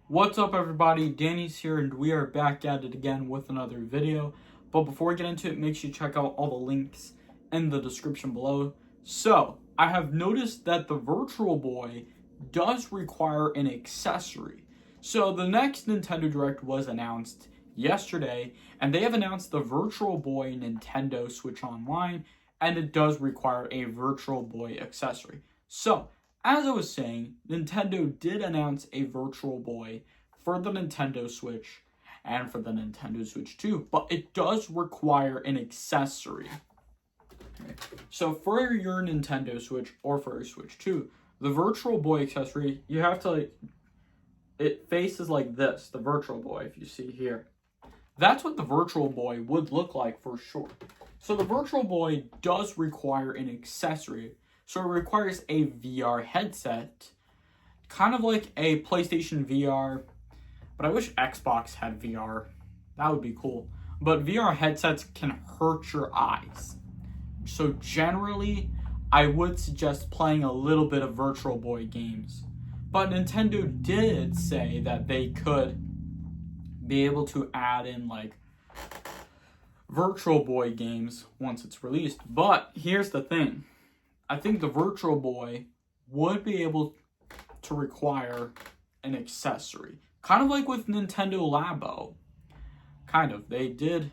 What's up, everybody? Danny's here, and we are back at it again with another video. But before we get into it, make sure you check out all the links in the description below. So, I have noticed that the Virtual Boy does require an accessory. So, the next Nintendo Direct was announced yesterday, and they have announced the Virtual Boy Nintendo Switch Online, and it does require a Virtual Boy accessory. So, as I was saying, Nintendo did announce a Virtual Boy for the Nintendo Switch and for the Nintendo Switch 2, but it does require an accessory. Okay. So for your Nintendo Switch or for your Switch 2, the Virtual Boy accessory, you have to it faces like this, the Virtual Boy, if you see here. That's what the Virtual Boy would look like for sure. So the Virtual Boy does require an accessory. So it requires a VR headset, kind of like a PlayStation VR, but I wish Xbox had VR. That would be cool. But VR headsets can hurt your eyes. So generally, I would suggest playing a little bit of Virtual Boy games. But Nintendo did say that they could be able to add in like Virtual Boy games once it's released. But here's the thing. I think the Virtual Boy would be able to require an accessory. Kind of like with Nintendo Labo. Kind of. They did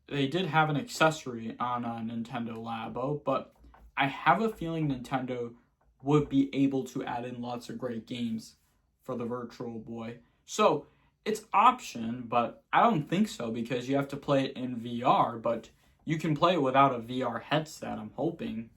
have an accessory on Nintendo Labo, but I have a feeling Nintendo would be able to add in lots of great games for the Virtual Boy. So, it's option, but I don't think so because you have to play it in VR, but you can play it without a VR headset, I'm hoping.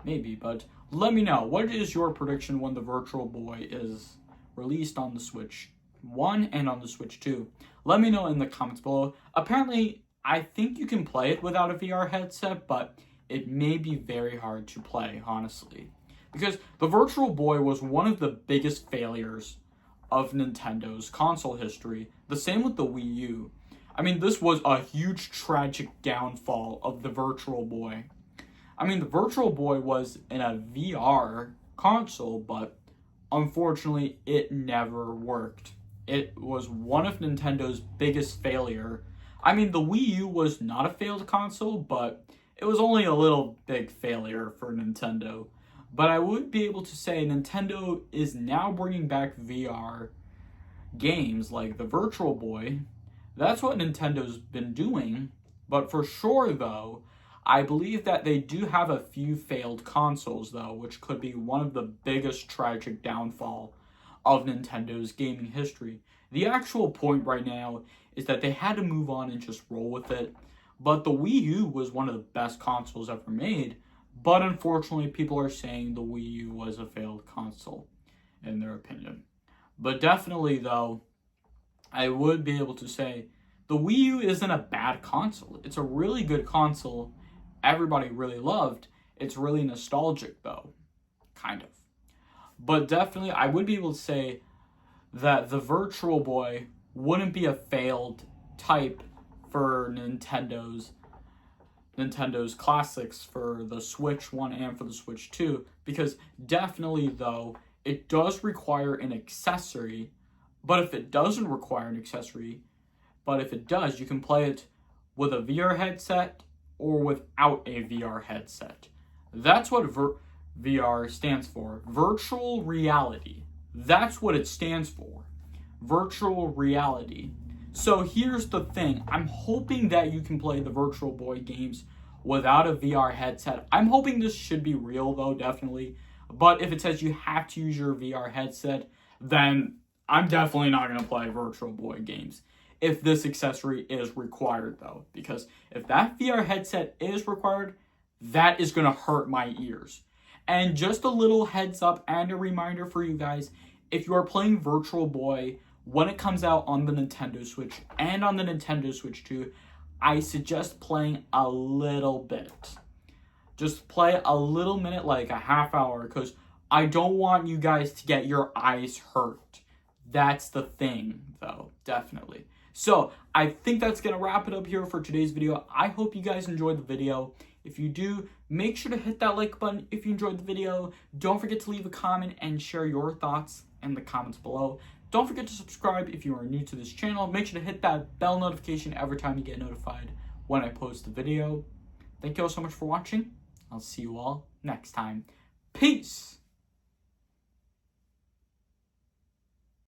Maybe, but let me know. What is your prediction when the Virtual Boy is released on the Switch 1 and on the Switch 2? Let me know in the comments below. Apparently, I think you can play it without a VR headset, but it may be very hard to play, honestly. Because the Virtual Boy was one of the biggest failures of Nintendo's console history. The same with the Wii U. I mean, this was a huge tragic downfall of the Virtual Boy. I mean, the Virtual Boy was in a VR console, but unfortunately, it never worked. It was one of Nintendo's biggest failure. I mean, the Wii U was not a failed console, but it was only a little big failure for Nintendo. But I would be able to say Nintendo is now bringing back VR games like the Virtual Boy. That's what Nintendo's been doing, but for sure, though, I believe that they do have a few failed consoles, though, which could be one of the biggest tragic downfall of Nintendo's gaming history. The actual point right now is that they had to move on and just roll with it, but the Wii U was one of the best consoles ever made, but unfortunately, people are saying the Wii U was a failed console, in their opinion. But definitely, though, I would be able to say the Wii U isn't a bad console. It's a really good console. Everybody really loved. It's really nostalgic, though. Kind of. But definitely, I would be able to say that the Virtual Boy wouldn't be a failed type for Nintendo's classics for the Switch 1 and for the Switch 2. Because definitely, though, it does require an accessory. But if it doesn't require an accessory, but if it does, you can play it with a VR headset or without a VR headset. That's what VR stands for. Virtual reality. That's what it stands for. Virtual reality. So here's the thing. I'm hoping that you can play the Virtual Boy games without a VR headset. I'm hoping this should be real, though, definitely. But if it says you have to use your VR headset, then I'm definitely not going to play Virtual Boy games if this accessory is required, though. Because if that VR headset is required, that is going to hurt my ears. And just a little heads up and a reminder for you guys, if you are playing Virtual Boy when it comes out on the Nintendo Switch and on the Nintendo Switch 2, I suggest playing a little bit. Just play a little minute, like a half hour, because I don't want you guys to get your eyes hurt. That's the thing, though, definitely. So, I think that's going to wrap it up here for today's video. I hope you guys enjoyed the video. If you do, make sure to hit that like button if you enjoyed the video. Don't forget to leave a comment and share your thoughts in the comments below. Don't forget to subscribe if you are new to this channel. Make sure to hit that bell notification every time you get notified when I post a video. Thank you all so much for watching. I'll see you all next time. Peace!